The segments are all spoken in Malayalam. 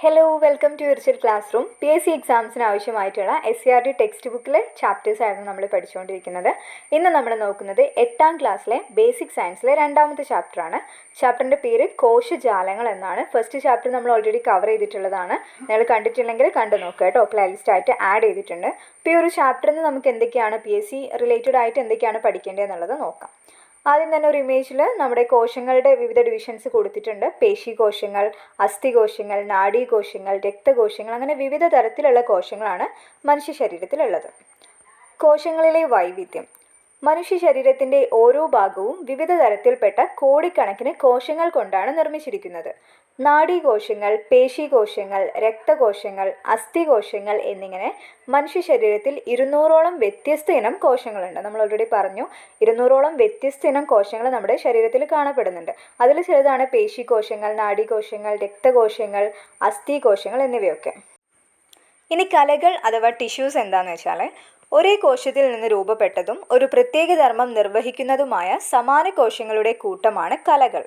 Hello welcome to virtual classroom. PSC എക്സാംസിന് ആവശ്യമായിട്ടുള്ള SCRT ടെക്സ്റ്റ് ബുക്കിലെ ചാപ്റ്റേഴ്സായിരുന്നു നമ്മൾ പഠിച്ചുകൊണ്ടിരിക്കുന്നത്. ഇന്ന് നമ്മൾ നോക്കുന്നത് 8ാം ക്ലാസ്സിലെ ബേസിക് സയൻസിലെ 2ാമത്തെ ചാപ്റ്ററാണ്. ചാപ്റ്ററിൻ്റെ പേര് കോശജാലങ്ങൾ എന്നാണ്. ഫസ്റ്റ് ചാപ്റ്റർ നമ്മൾ ഓൾറെഡി കവർ ചെയ്തിട്ടുള്ളതാണ്. നിങ്ങൾ കണ്ടിട്ടില്ലെങ്കിൽ കണ്ടു നോക്കുക കേട്ടോ, പ്ലേലിസ്റ്റ് ആയിട്ട് ആഡ് ചെയ്തിട്ടുണ്ട്. ഇപ്പോൾ ഈ ഒരു ചാപ്റ്ററിൽ നിന്ന് നമുക്ക് എന്തൊക്കെയാണ് PSC റിലേറ്റഡ് ആയിട്ട് എന്തൊക്കെയാണ് പഠിക്കേണ്ടതെന്നുള്ളത് നോക്കാം. ആദ്യം തന്നെ ഒരു ഇമേജിൽ നമ്മുടെ കോശങ്ങളുടെ വിവിധ ഡിവിഷൻസ് കൊടുത്തിട്ടുണ്ട്. പേശികോശങ്ങൾ, അസ്ഥികോശങ്ങൾ, നാഡീകോശങ്ങൾ, രക്തകോശങ്ങൾ, അങ്ങനെ വിവിധ തരത്തിലുള്ള കോശങ്ങളാണ് മനുഷ്യ ശരീരത്തിലുള്ളത്. കോശങ്ങളിലെ വൈവിധ്യം. മനുഷ്യ ശരീരത്തിൻ്റെ ഓരോ ഭാഗവും വിവിധ തരത്തിൽപ്പെട്ട കോടിക്കണക്കിന് കോശങ്ങൾ കൊണ്ടാണ് നിർമ്മിച്ചിരിക്കുന്നത്. നാഡീകോശങ്ങൾ, പേശികോശങ്ങൾ, രക്തകോശങ്ങൾ, അസ്ഥികോശങ്ങൾ എന്നിങ്ങനെ മനുഷ്യ ശരീരത്തിൽ 200ഓളം വ്യത്യസ്ത ഇനം കോശങ്ങളുണ്ട്. നമ്മൾ ഓൾറെഡി പറഞ്ഞു, 200ഓളം വ്യത്യസ്ത ഇനം കോശങ്ങൾ നമ്മുടെ ശരീരത്തിൽ കാണപ്പെടുന്നുണ്ട്. അതിൽ ചിലതാണ് പേശികോശങ്ങൾ, നാഡീകോശങ്ങൾ, രക്തകോശങ്ങൾ, അസ്ഥികോശങ്ങൾ എന്നിവയൊക്കെ. ഇനി കലകൾ അഥവാ ടിഷ്യൂസ് എന്താണെന്ന് വെച്ചാൽ, ഒരേ കോശത്തിൽ നിന്ന് രൂപപ്പെട്ടതും ഒരു പ്രത്യേക ധർമ്മം നിർവഹിക്കുന്നതുമായ സമാന കോശങ്ങളുടെ കൂട്ടമാണ് കലകൾ.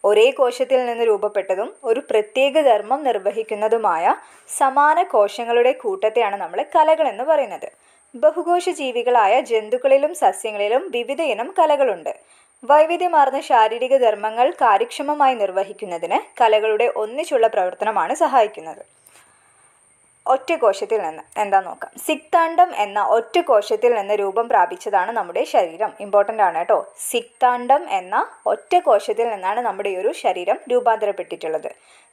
ഒരേ കോശത്തിൽ നിന്ന് രൂപപ്പെട്ടതും ഒരു പ്രത്യേക ധർമ്മം നിർവഹിക്കുന്നതുമായ സമാന കോശങ്ങളുടെ കൂട്ടത്തെയാണ് നമ്മൾ കലകൾ എന്ന് പറയുന്നത്. ബഹുകോശ ജീവികളായ ജന്തുക്കളിലും സസ്യങ്ങളിലും വിവിധ ഇനം കലകളുണ്ട്. വൈവിധ്യമാർന്ന ശാരീരിക ധർമ്മങ്ങൾ കാര്യക്ഷമമായി നിർവഹിക്കുന്നതിന് കലകളുടെ ഒന്നിച്ചുള്ള പ്രവർത്തനമാണ് സഹായിക്കുന്നത്. ഒറ്റ കോശത്തിൽ നിന്ന് എന്താ നോക്കാം. സിക്താണ്ഡം എന്ന ഒറ്റ കോശത്തിൽ നിന്ന് രൂപം പ്രാപിച്ചതാണ് നമ്മുടെ ശരീരം. ഇമ്പോർട്ടൻ്റ് ആണ് കേട്ടോ. സിക്താണ്ഡം എന്ന ഒറ്റ കോശത്തിൽ നിന്നാണ് നമ്മുടെ ഈ ഒരു ശരീരം രൂപാന്തരപ്പെട്ടിട്ടുള്ളത്.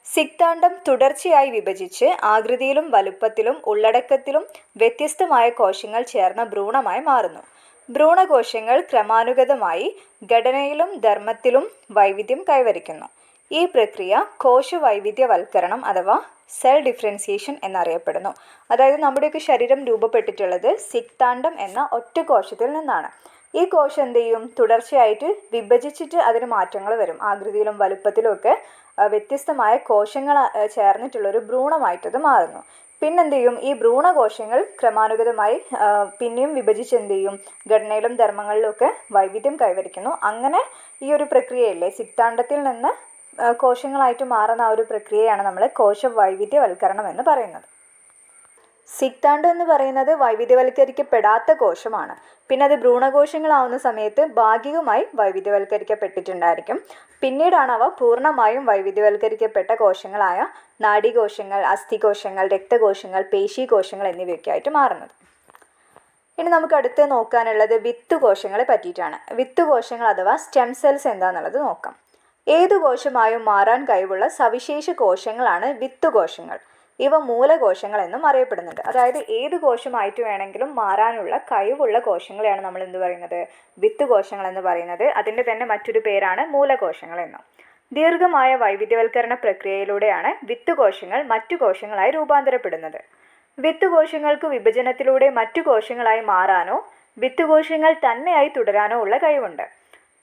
സിക്താണ്ഡം തുടർച്ചയായി വിഭജിച്ച് ആകൃതിയിലും വലുപ്പത്തിലും ഉള്ളടക്കത്തിലും വ്യത്യസ്തമായ കോശങ്ങൾ ചേർന്ന ഭ്രൂണമായി മാറുന്നു. ഭ്രൂണകോശങ്ങൾ ക്രമാനുഗതമായി ഘടനയിലും ധർമ്മത്തിലും വൈവിധ്യം കൈവരിക്കുന്നു. ഈ പ്രക്രിയ കോശവൈവിധ്യവൽക്കരണം അഥവാ സെൽ ഡിഫറൻസിയേഷൻ എന്നറിയപ്പെടുന്നു. അതായത് നമ്മുടെയൊക്കെ ശരീരം രൂപപ്പെട്ടിട്ടുള്ളത് സിക്താണ്ഡം എന്ന ഒറ്റ കോശത്തിൽ നിന്നാണ്. ഈ കോശം എന്ത് ചെയ്യും, തുടർച്ചയായിട്ട് വിഭജിച്ചിട്ട് അതിന് മാറ്റങ്ങൾ വരും. ആകൃതിയിലും വലുപ്പത്തിലും ഒക്കെ വ്യത്യസ്തമായ കോശങ്ങൾ ചേർന്നിട്ടുള്ളൊരു ഭ്രൂണമായിട്ടത് മാറുന്നു. പിന്നെന്ത് ചെയ്യും, ഈ ഭ്രൂണകോശങ്ങൾ ക്രമാനുഗതമായി പിന്നെയും വിഭജിച്ച് എന്ത് ചെയ്യും, ഘടനയിലും ധർമ്മങ്ങളിലും ഒക്കെ വൈവിധ്യം കൈവരിക്കുന്നു. അങ്ങനെ ഈ ഒരു പ്രക്രിയയില്ലേ, സിക്താണ്ഡത്തിൽ നിന്ന് കോശങ്ങളായിട്ട് മാറുന്ന ആ ഒരു പ്രക്രിയയാണ് നമ്മൾ കോശവൈവിധ്യവൽക്കരണം എന്ന് പറയുന്നത്. സിക്താണ്ഡം എന്ന് പറയുന്നത് വൈവിധ്യവൽക്കരിക്കപ്പെടാത്ത കോശമാണ്. പിന്നെ അത് ഭ്രൂണകോശങ്ങളാവുന്ന സമയത്ത് ഭാഗികമായി വൈവിധ്യവൽക്കരിക്കപ്പെട്ടിട്ടുണ്ടായിരിക്കും. പിന്നീടാണ് അവ പൂർണ്ണമായും വൈവിധ്യവൽക്കരിക്കപ്പെട്ട കോശങ്ങളായ നാഡീകോശങ്ങൾ, അസ്ഥികോശങ്ങൾ, രക്തകോശങ്ങൾ, പേശികോശങ്ങൾ എന്നിവയൊക്കെ ആയിട്ട് മാറുന്നത്. ഇനി നമുക്ക് അടുത്ത് നോക്കാനുള്ളത് വിത്തുകോശങ്ങളെ പറ്റിയിട്ടാണ്. വിത്തുകോശങ്ങൾ അഥവാ സ്റ്റെം സെൽസ് എന്താണെന്നുള്ളത് നോക്കാം. ഏതു കോശമായും മാറാൻ കഴിവുള്ള സവിശേഷ കോശങ്ങളാണ് വിത്തുകോശങ്ങൾ. ഇവ മൂലകോശങ്ങൾ എന്നും അറിയപ്പെടുന്നുണ്ട്. അതായത് ഏത് കോശമായിട്ട് വേണമെങ്കിലും മാറാനുള്ള കഴിവുള്ള കോശങ്ങളെയാണ് നമ്മൾ എന്ത് പറയുന്നത്, വിത്തുകോശങ്ങൾ എന്ന് പറയുന്നത്. അതിൻ്റെ തന്നെ മറ്റൊരു പേരാണ് മൂലകോശങ്ങൾ എന്നും. ദീർഘമായ വൈവിധ്യവൽക്കരണ പ്രക്രിയയിലൂടെയാണ് വിത്തുകോശങ്ങൾ മറ്റു കോശങ്ങളായി രൂപാന്തരപ്പെടുന്നത്. വിത്തുകോശങ്ങൾക്ക് വിഭജനത്തിലൂടെ മറ്റു കോശങ്ങളായി മാറാനോ വിത്തുകോശങ്ങൾ തന്നെയായി തുടരാനോ ഉള്ള കഴിവുണ്ട്.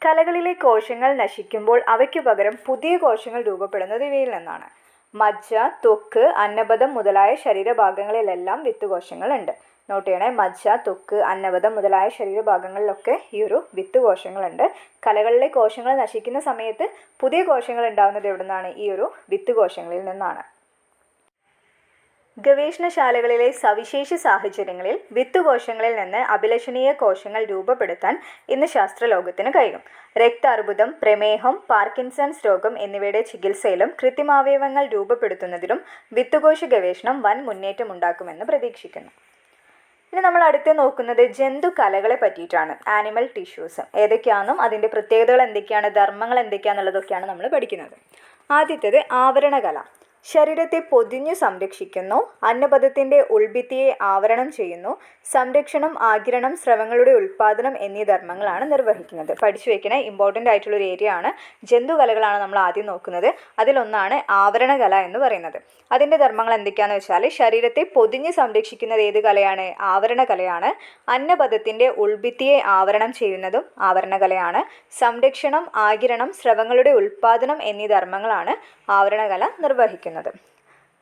കലകളിലെ കോശങ്ങൾ നശിക്കുമ്പോൾ അവയ്ക്ക് പകരം പുതിയ കോശങ്ങൾ രൂപപ്പെടുന്നത് ഇവയിൽ നിന്നാണ്. മജ്ജ, ത്വക്ക്, അന്നപദം മുതലായ ശരീരഭാഗങ്ങളിലെല്ലാം വിത്തുകോശങ്ങളുണ്ട്. നോട്ട് ചെയ്യണേ, മജ്ജ, ത്വക്ക്, അന്നപദം മുതലായ ശരീരഭാഗങ്ങളിലൊക്കെ ഈ ഒരു വിത്തുകോശങ്ങളുണ്ട്. കലകളിലെ കോശങ്ങൾ നശിക്കുന്ന സമയത്ത് പുതിയ കോശങ്ങൾ ഉണ്ടാകുന്നത് എവിടെ നിന്നാണ്? ഈ ഒരു വിത്തുകോശങ്ങളിൽ നിന്നാണ്. ഗവേഷണശാലകളിലെ സവിശേഷ സാഹചര്യങ്ങളിൽ വിത്തുകോശങ്ങളിൽ നിന്ന് അഭിലഷണീയ കോശങ്ങൾ രൂപപ്പെടുത്താൻ ഇന്ന് ശാസ്ത്രലോകത്തിന് കഴിയും. രക്താർബുദം, പ്രമേഹം, പാർക്കിൻസൺസ് രോഗം എന്നിവയുടെ ചികിത്സയിലും കൃത്രിമാവയവങ്ങൾ രൂപപ്പെടുത്തുന്നതിലും വിത്തുകോശ ഗവേഷണം വൻ മുന്നേറ്റമുണ്ടാക്കുമെന്ന് പ്രതീക്ഷിക്കുന്നു. ഇനി നമ്മൾ അടുത്ത് നോക്കുന്നത് ജന്തുകലകളെ പറ്റിയിട്ടാണ്. ആനിമൽ ടിഷ്യൂസ് ഏതൊക്കെയാണെന്നും അതിൻ്റെ പ്രത്യേകതകൾ എന്തൊക്കെയാണ്, ധർമ്മങ്ങൾ എന്തൊക്കെയാണെന്നുള്ളതൊക്കെയാണ് നമ്മൾ പഠിക്കുന്നത്. ആദ്യത്തേത് ആവരണകല. ശരീരത്തെ പൊതിഞ്ഞു സംരക്ഷിക്കുന്നു. അന്നപദത്തിൻ്റെ ഉൾഭിത്തിയെ ആവരണം ചെയ്യുന്നു. സംരക്ഷണം, ആഗിരണം, സ്രവങ്ങളുടെ ഉൽപ്പാദനം എന്നീ ധർമ്മങ്ങളാണ് നിർവഹിക്കുന്നത്. പഠിച്ചു വെക്കണേ, ഇമ്പോർട്ടൻ്റ് ആയിട്ടുള്ളൊരു ഏരിയ ആണ്. ജന്തുകലകളാണ് നമ്മൾ ആദ്യം നോക്കുന്നത്. അതിലൊന്നാണ് ആവരണകല എന്ന് പറയുന്നത്. അതിൻ്റെ ധർമ്മങ്ങൾ എന്തൊക്കെയാണെന്ന് വെച്ചാൽ, ശരീരത്തെ പൊതിഞ്ഞ് സംരക്ഷിക്കുന്നത് ഏത് കലയാണ്? ആവരണകലയാണ്. അന്നപദത്തിൻ്റെ ഉൾഭിത്തിയെ ആവരണം ചെയ്യുന്നതും ആവരണകലയാണ്. സംരക്ഷണം, ആഗിരണം, സ്രവങ്ങളുടെ ഉൽപ്പാദനം എന്നീ ധർമ്മങ്ങളാണ് ആവരണകല നിർവഹിക്കുന്നത്.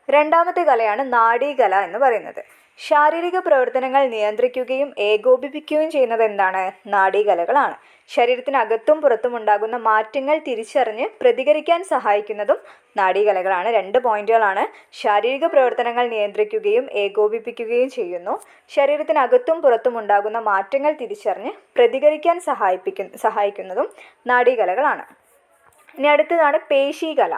രണ്ടാമത്തെ കലയാണ് നാഡീകല എന്ന് പറയുന്നത്. ശാരീരിക പ്രവർത്തനങ്ങൾ നിയന്ത്രിക്കുകയും ഏകോപിപ്പിക്കുകയും ചെയ്യുന്നത് എന്താണ്? നാഡീകലകളാണ്. ശരീരത്തിനകത്തും പുറത്തും ഉണ്ടാകുന്ന മാറ്റങ്ങൾ തിരിച്ചറിഞ്ഞ് പ്രതികരിക്കാൻ സഹായിക്കുന്നതും നാഡീകലകളാണ്. 2 പോയിന്റുകളാണ്. ശാരീരിക പ്രവർത്തനങ്ങൾ നിയന്ത്രിക്കുകയും ഏകോപിപ്പിക്കുകയും ചെയ്യുന്നു. ശരീരത്തിനകത്തും പുറത്തും ഉണ്ടാകുന്ന മാറ്റങ്ങൾ തിരിച്ചറിഞ്ഞ് പ്രതികരിക്കാൻ സഹായിക്കുന്നതും നാഡീകലകളാണ്. ഇനി അടുത്തതാണ് പേശീകല.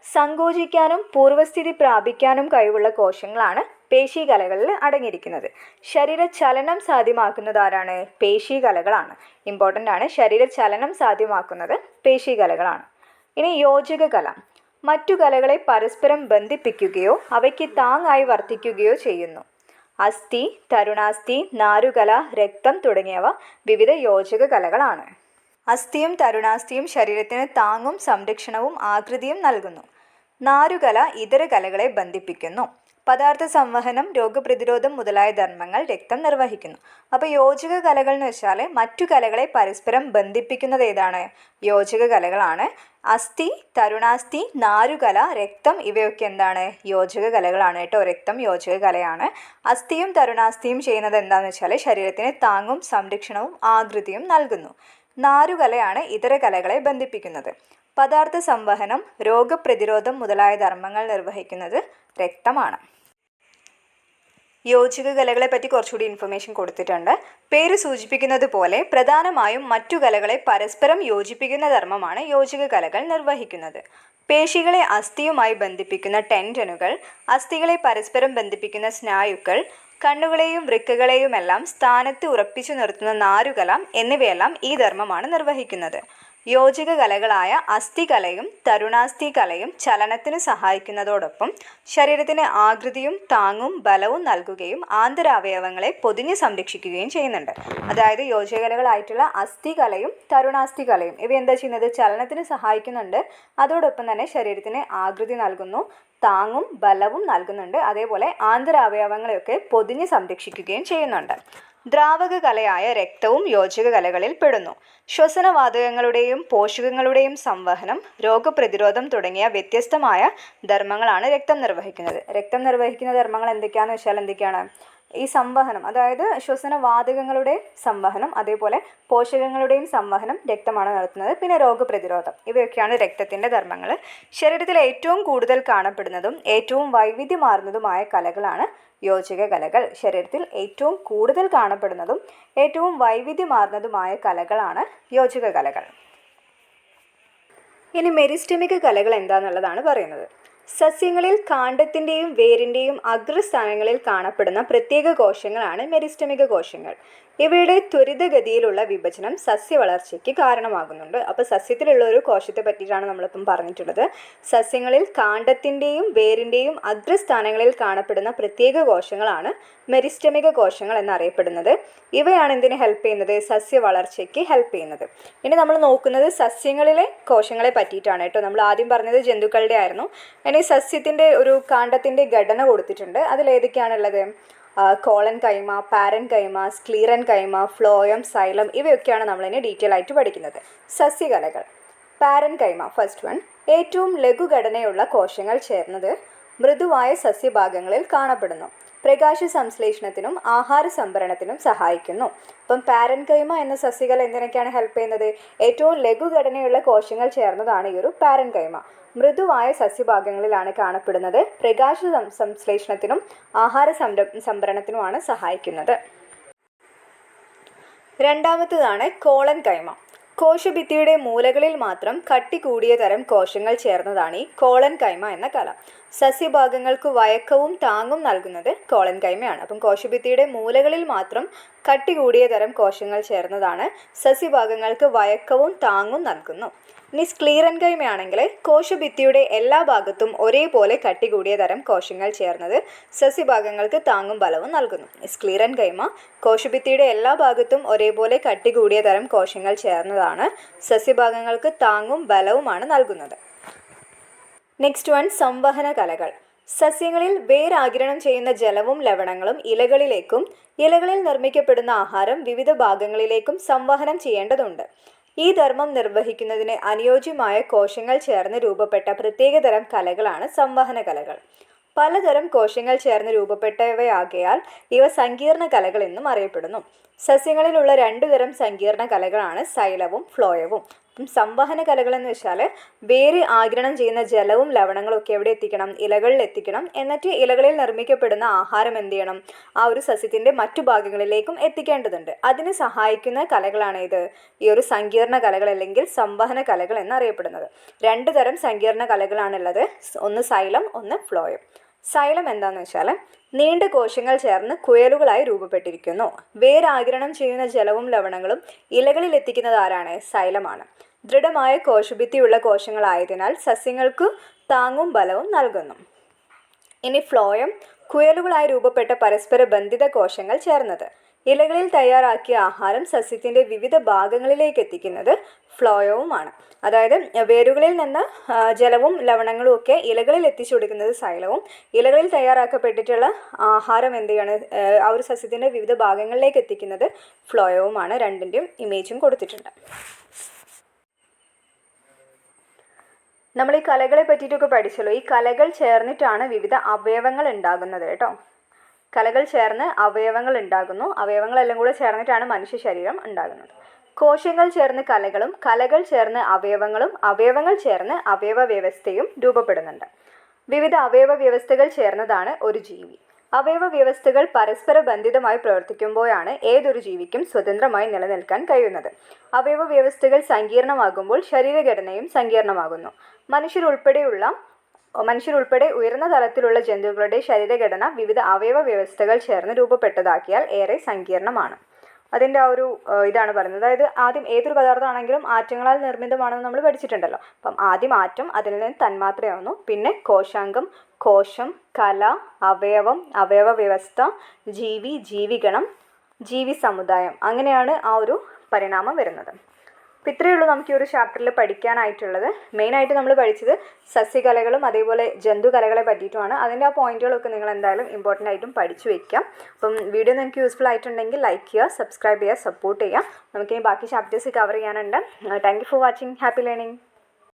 സങ്കോചിക്കാനും പൂർവ്വസ്ഥിതി പ്രാപിക്കാനും കഴിവുള്ള കോശങ്ങളാണ് പേശീകലകളിൽ അടങ്ങിയിരിക്കുന്നത്. ശരീരചലനം സാധ്യമാക്കുന്നത് ആരാണ്? പേശീകലകളാണ്. ഇമ്പോർട്ടൻ്റ് ആണ്. ശരീരചലനം സാധ്യമാക്കുന്നത് പേശീകലകളാണ്. ഇനി യോജക കല. മറ്റു കലകളെ പരസ്പരം ബന്ധിപ്പിക്കുകയോ അവയ്ക്ക് താങ്ങായി വർത്തിക്കുകയോ ചെയ്യുന്നു. അസ്ഥി, തരുണാസ്ഥി, നാരുകല, രക്തം തുടങ്ങിയവ വിവിധ യോജക കലകളാണ്. അസ്ഥിയും തരുണാസ്ഥിയും ശരീരത്തിന് താങ്ങും സംരക്ഷണവും ആകൃതിയും നൽകുന്നു. നാരുകല ഇതര കലകളെ ബന്ധിപ്പിക്കുന്നു. പദാർത്ഥ സംവഹനം, രോഗപ്രതിരോധം മുതലായ ധർമ്മങ്ങൾ രക്തം നിർവഹിക്കുന്നു. അപ്പോൾ യോജക കലകൾ എന്ന് വെച്ചാൽ മറ്റു കലകളെ പരസ്പരം ബന്ധിപ്പിക്കുന്നത് ഏതാണ്? യോജക കലകളാണ്. അസ്ഥി, തരുണാസ്ഥി, നാരുകല, രക്തം ഇവയൊക്കെ എന്താണ്? യോജക കലകളാണ് കേട്ടോ. രക്തം യോജക കലയാണ്. അസ്ഥിയും തരുണാസ്ഥിയും ചെയ്യുന്നത് എന്താണെന്ന് വെച്ചാൽ ശരീരത്തിന് താങ്ങും സംരക്ഷണവും ആകൃതിയും നൽകുന്നു. നാരുകലയാണ് ഇതര കലകളെ ബന്ധിപ്പിക്കുന്നത്. പദാർത്ഥ സംവഹനം, രോഗപ്രതിരോധം മുതലായ ധർമ്മങ്ങൾ നിർവഹിക്കുന്നത് രക്തമാണ്. യോജക കലകളെ പറ്റി കുറച്ചുകൂടി ഇൻഫർമേഷൻ കൊടുത്തിട്ടുണ്ട്. പേര് സൂചിപ്പിക്കുന്നത് പോലെ പ്രധാനമായും മറ്റു കലകളെ പരസ്പരം യോജിപ്പിക്കുന്ന ധർമ്മമാണ് യോജക കലകൾ നിർവഹിക്കുന്നത്. പേശികളെ അസ്ഥിയുമായി ബന്ധിപ്പിക്കുന്ന ടെൻഡനുകൾ, അസ്ഥികളെ പരസ്പരം ബന്ധിപ്പിക്കുന്ന സ്നായുക്കൾ, കണ്ണുകളെയും വൃക്കകളെയുമെല്ലാം സ്ഥാനത്ത് ഉറപ്പിച്ചു നിർത്തുന്ന നാരുകല എന്നിവയെല്ലാം ഈ ധർമ്മമാണ് നിർവഹിക്കുന്നത്. യോജക കലകളായ അസ്ഥികലയും തരുണാസ്ഥി കലയും ചലനത്തിന് സഹായിക്കുന്നതോടൊപ്പം ശരീരത്തിന് ആകൃതിയും താങ്ങും ബലവും നൽകുകയും ആന്തരാവയവങ്ങളെ പൊതിഞ്ഞ് സംരക്ഷിക്കുകയും ചെയ്യുന്നുണ്ട്. അതായത് യോജകലകളായിട്ടുള്ള അസ്ഥികലയും തരുണാസ്ഥി കലയും ഇവ എന്താ ചെയ്യുന്നത്? ചലനത്തിന് സഹായിക്കുന്നുണ്ട്. അതോടൊപ്പം തന്നെ ശരീരത്തിന് ആകൃതി നൽകുന്നു, താങ്ങും ബലവും നൽകുന്നുണ്ട്. അതേപോലെ ആന്തരാവയവങ്ങളെയൊക്കെ പൊതിഞ്ഞ് സംരക്ഷിക്കുകയും ചെയ്യുന്നുണ്ട്. ദ്രാവക കലയായ രക്തവും യോജക കലകളിൽ പെടുന്നു. ശ്വസനവാതകങ്ങളുടെയും പോഷകങ്ങളുടെയും സംവഹനം, രോഗപ്രതിരോധം തുടങ്ങിയ വ്യത്യസ്തമായ ധർമ്മങ്ങളാണ് രക്തം നിർവഹിക്കുന്നത്. രക്തം നിർവഹിക്കുന്ന ധർമ്മങ്ങൾ എന്തൊക്കെയാണെന്ന് വെച്ചാൽ എന്തൊക്കെയാണ്? ഈ സംവഹനം, അതായത് ശ്വസനവാതകങ്ങളുടെ സംവഹനം, അതേപോലെ പോഷകങ്ങളുടെയും സംവഹനം രക്തമാണ് നടത്തുന്നത്. പിന്നെ രോഗപ്രതിരോധം, ഇവയൊക്കെയാണ് രക്തത്തിൻ്റെ ധർമ്മങ്ങൾ. ശരീരത്തിൽ ഏറ്റവും കൂടുതൽ കാണപ്പെടുന്നതും ഏറ്റവും വൈവിധ്യമാർന്നതുമായ കലകളാണ് യോജക കലകൾ. ശരീരത്തിൽ ഏറ്റവും കൂടുതൽ കാണപ്പെടുന്നതും ഏറ്റവും വൈവിധ്യമാർന്നതുമായ കലകളാണ് യോജക കലകൾ. ഇനി മെരിസ്റ്റമിക കലകൾ എന്താണെന്നുള്ളതാണ് പറയുന്നത്. സസ്യങ്ങളിൽ കാണ്ഡത്തിൻ്റെയും വേരിൻ്റെയും അഗ്രസ്ഥാനങ്ങളിൽ കാണപ്പെടുന്ന പ്രത്യേക കോശങ്ങളാണ് മെരിസ്റ്റമിക കോശങ്ങൾ. ഇവയുടെ ത്വരിതഗതിയിലുള്ള വിഭജനം സസ്യവളർച്ചയ്ക്ക് കാരണമാകുന്നുണ്ട്. അപ്പോൾ സസ്യത്തിലുള്ള ഒരു കോശത്തെ പറ്റിയിട്ടാണ് നമ്മളിപ്പം പറഞ്ഞിട്ടുള്ളത്. സസ്യങ്ങളിൽ കാണ്ഡത്തിൻ്റെയും വേരിൻ്റെയും അഗ്രസ്ഥാനങ്ങളിൽ കാണപ്പെടുന്ന പ്രത്യേക കോശങ്ങളാണ് മെരിസ്റ്റമിക കോശങ്ങൾ എന്നറിയപ്പെടുന്നത്. ഇവയാണ് എന്തിന് ഹെൽപ്പ് ചെയ്യുന്നത്? സസ്യവളർച്ചയ്ക്ക് ഹെൽപ്പ് ചെയ്യുന്നത്. ഇനി നമ്മൾ നോക്കുന്നത് സസ്യങ്ങളിലെ കോശങ്ങളെ പറ്റിയിട്ടാണ് കേട്ടോ. നമ്മൾ ആദ്യം പറഞ്ഞത് ജന്തുക്കളുടെ ആയിരുന്നു. ഇനി സസ്യത്തിൻ്റെ ഒരു കാണ്ഡത്തിൻ്റെ ഘടന കൊടുത്തിട്ടുണ്ട്. അതിലേതൊക്കെയാണുള്ളത്? കോളൻ കൈമ, പാരൻ കൈമ, സ്ക്ലീറൻ കൈമ, ഫ്ലോയം, സൈലം ഇവയൊക്കെയാണ് നമ്മളിനി ഡീറ്റെയിൽ ആയിട്ട് പഠിക്കുന്നത്. സസ്യകലകൾ. പാരൻ കൈമ ഫസ്റ്റ് വൺ. ഏറ്റവും ലഘുഘടനയുള്ള കോശങ്ങൾ ചേർന്നത് മൃദുവായ സസ്യഭാഗങ്ങളിൽ കാണപ്പെടുന്നു. പ്രകാശ സംശ്ലേഷണത്തിനും ആഹാര സംഭരണത്തിനും സഹായിക്കുന്നു. അപ്പം പാരൻ കൈമ എന്ന സസ്യകല എന്തിനൊക്കെയാണ് ഹെൽപ്പ് ചെയ്യുന്നത്? ഏറ്റവും ലഘുഘടനയുള്ള കോശങ്ങൾ ചേർന്നതാണ് ഈ ഒരു പാരൻ കൈമ. മൃദുവായ സസ്യഭാഗങ്ങളിലാണ് കാണപ്പെടുന്നത്. പ്രകാശ സംശ്ലേഷണത്തിനും ആഹാര സംഭരണത്തിനുമാണ് സഹായിക്കുന്നത്. രണ്ടാമത്തേതാണ് കോളൻ കൈമ. കോശഭിത്തിയുടെ മൂലകളിൽ മാത്രം കട്ടി കൂടിയ തരം കോശങ്ങൾ ചേർന്നതാണ് ഈ കോളൻ കൈമ എന്ന കല. സസ്യഭാഗങ്ങൾക്ക് വയക്കവും താങ്ങും നൽകുന്നത് കോളൻ കൈമയാണ്. അപ്പം കോശഭിത്തിയുടെ മൂലകളിൽ മാത്രം കട്ടി കൂടിയ തരം കോശങ്ങൾ ചേർന്നതാണ് സസ്യഭാഗങ്ങൾക്ക് വയക്കവും താങ്ങും നൽകുന്നു. ഇനി സ്ക്ലീറൻ കൈമയാണെങ്കിൽ കോശഭിത്തിയുടെ എല്ലാ ഭാഗത്തും ഒരേപോലെ കട്ടി കൂടിയ തരം കോശങ്ങൾ ചേർന്നത് സസ്യഭാഗങ്ങൾക്ക് താങ്ങും ബലവും നൽകുന്നു. സ്ക്ലീറൻ കൈമ കോശഭിത്തിയുടെ എല്ലാ ഭാഗത്തും ഒരേപോലെ കട്ടി കൂടിയ തരം കോശങ്ങൾ ചേർന്നതാണ് സസ്യഭാഗങ്ങൾക്ക് താങ്ങും ബലവുമാണ് നൽകുന്നത്. നെക്സ്റ്റ് വൺ സംവഹന കലകൾ. സസ്യങ്ങളിൽ വേരാഗിരണം ചെയ്യുന്ന ജലവും ലവണങ്ങളും ഇലകളിലേക്കും ഇലകളിൽ നിർമ്മിക്കപ്പെടുന്ന ആഹാരം വിവിധ ഭാഗങ്ങളിലേക്കും സംവഹനം ചെയ്യേണ്ടതുണ്ട്. ഈ ധർമ്മം നിർവഹിക്കുന്നതിന് അനുയോജ്യമായ കോശങ്ങൾ ചേർന്ന് രൂപപ്പെട്ട പ്രത്യേകതരം കലകളാണ് സംവഹന കലകൾ. പലതരം കോശങ്ങൾ ചേർന്ന് രൂപപ്പെട്ടവയാകയാൽ ഇവ സങ്കീർണ കലകൾ എന്നും അറിയപ്പെടുന്നു. സസ്യങ്ങളിലുള്ള 2 തരം സങ്കീർണ കലകളാണ് സൈലവും ഫ്ലോയവും. സംവഹന കലകൾ എന്ന് വെച്ചാൽ വേര് ആഗിരണം ചെയ്യുന്ന ജലവും ലവണങ്ങളും ഒക്കെ എവിടെ എത്തിക്കണം? ഇലകളിൽ എത്തിക്കണം. എന്നിട്ട് ഇലകളിൽ നിർമ്മിക്കപ്പെടുന്ന ആഹാരം എന്ത് ചെയ്യണം? ആ ഒരു സസ്യത്തിൻ്റെ മറ്റു ഭാഗങ്ങളിലേക്കും എത്തിക്കേണ്ടതുണ്ട്. അതിന് സഹായിക്കുന്ന കലകളാണ് ഇത് ഈ ഒരു സങ്കീർണ കലകൾ അല്ലെങ്കിൽ സംവഹന കലകൾ എന്നറിയപ്പെടുന്നത്. 2 തരം സങ്കീർണ കലകളാണുള്ളത്. ഒന്ന് സൈലം, ഒന്ന് ഫ്ലോയം. സൈലം എന്താണെന്ന് വെച്ചാൽ നീണ്ട കോശങ്ങൾ ചേർന്ന് കുഴലുകളായി രൂപപ്പെട്ടിരിക്കുന്നു. വേരാഗിരണം ചെയ്യുന്ന ജലവും ലവണങ്ങളും ഇലകളിൽ എത്തിക്കുന്നത് ആരാണ്? സൈലമാണ്. ദൃഢമായ കോശഭിത്തിയുള്ള കോശങ്ങളായതിനാൽ സസ്യങ്ങൾക്ക് താങ്ങും ബലവും നൽകുന്നു. ഇനി ഫ്ലോയം കുഴലുകളായി രൂപപ്പെട്ട പരസ്പര ബന്ധിത കോശങ്ങൾ ചേർന്നത്. ഇലകളിൽ തയ്യാറാക്കിയ ആഹാരം സസ്യത്തിൻ്റെ വിവിധ ഭാഗങ്ങളിലേക്ക് എത്തിക്കുന്നത് ഫ്ലോയവുമാണ്. അതായത് വേരുകളിൽ നിന്ന് ജലവും ലവണങ്ങളും ഒക്കെ ഇലകളിൽ എത്തിച്ചു കൊടുക്കുന്നത് സൈലവും, ഇലകളിൽ തയ്യാറാക്കപ്പെട്ടിട്ടുള്ള ആഹാരം എന്ത് ചെയ്യാണ് ആ ഒരു സസ്യത്തിൻ്റെ വിവിധ ഭാഗങ്ങളിലേക്ക് എത്തിക്കുന്നത് ഫ്ലോയവുമാണ്. രണ്ടിൻ്റെയും ഇമേജും കൊടുത്തിട്ടുണ്ട്. നമ്മൾ ഈ കലകളെ പറ്റിയിട്ടൊക്കെ പഠിച്ചല്ലോ. ഈ കലകൾ ചേർന്നിട്ടാണ് വിവിധ അവയവങ്ങൾ ഉണ്ടാകുന്നത് കേട്ടോ. കലകൾ ചേർന്ന് അവയവങ്ങൾ ഉണ്ടാകുന്നു. അവയവങ്ങളെല്ലാം കൂടെ ചേർന്നിട്ടാണ് മനുഷ്യ ശരീരം ഉണ്ടാകുന്നത്. കോശങ്ങൾ ചേർന്ന് കലകളും, കലകൾ ചേർന്ന് അവയവങ്ങളും, അവയവങ്ങൾ ചേർന്ന് അവയവ വ്യവസ്ഥയും രൂപപ്പെടുന്നുണ്ട്. വിവിധ അവയവ വ്യവസ്ഥകൾ ചേർന്നതാണ് ഒരു ജീവി. അവയവ വ്യവസ്ഥകൾ പരസ്പര ബന്ധിതമായി പ്രവർത്തിക്കുമ്പോഴാണ് ഏതൊരു ജീവിക്കും സ്വതന്ത്രമായി നിലനിൽക്കാൻ കഴിയുന്നത്. അവയവ വ്യവസ്ഥകൾ സങ്കീർണമാകുമ്പോൾ ശരീരഘടനയും സങ്കീർണമാകുന്നു. മനുഷ്യരുൾപ്പെടെ ഉയർന്ന തലത്തിലുള്ള ജന്തുക്കളുടെ ശരീരഘടന വിവിധ അവയവ വ്യവസ്ഥകൾ ചേർന്ന് രൂപപ്പെട്ടതാക്കിയാൽ ഏറെ സങ്കീർണമാണ്. അതിൻ്റെ ആ ഒരു ഇതാണ് പറയുന്നത്. അതായത് ആദ്യം ഏതൊരു പദാർത്ഥമാണെങ്കിലും ആറ്റങ്ങളാൽ നിർമ്മിതമാണെന്ന് നമ്മൾ പഠിച്ചിട്ടുണ്ടല്ലോ. അപ്പം ആദ്യം ആറ്റം, അതിൽ നിന്ന് തന്മാത്രയാവുന്നു, പിന്നെ കോശാംഗം, കോശം, കല, അവയവം, അവയവ വ്യവസ്ഥ, ജീവി, ജീവിഗണം, ജീവി സമുദായം. അങ്ങനെയാണ് ആ ഒരു പരിണാമം വരുന്നത്. അപ്പോൾ ഇത്രയേ ഉള്ളൂ നമുക്ക് ഈ ഒരു ചാപ്റ്ററിൽ പഠിക്കാനായിട്ടുള്ളത്. മെയിനായിട്ട് നമ്മൾ പഠിച്ചത് സസ്യകലകളും അതേപോലെ ജന്തുകലകളെ പറ്റിയിട്ടുമാണ്. അതിൻ്റെ ആ പോയിന്റുകളൊക്കെ നിങ്ങൾ എന്തായാലും ഇമ്പോർട്ടൻ്റ് ആയിട്ടും പഠിച്ചു വയ്ക്കാം. അപ്പം വീഡിയോ നിങ്ങൾക്ക് യൂസ്ഫുൾ ആയിട്ടുണ്ടെങ്കിൽ ലൈക്ക് ചെയ്യുക, സബ്സ്ക്രൈബ് ചെയ്യുക, സപ്പോർട്ട് ചെയ്യുക. നമുക്കിനി ബാക്കി ചാപ്റ്റേഴ്സ് കവർ ചെയ്യാനുണ്ട്. Thank you for watching. Happy learning.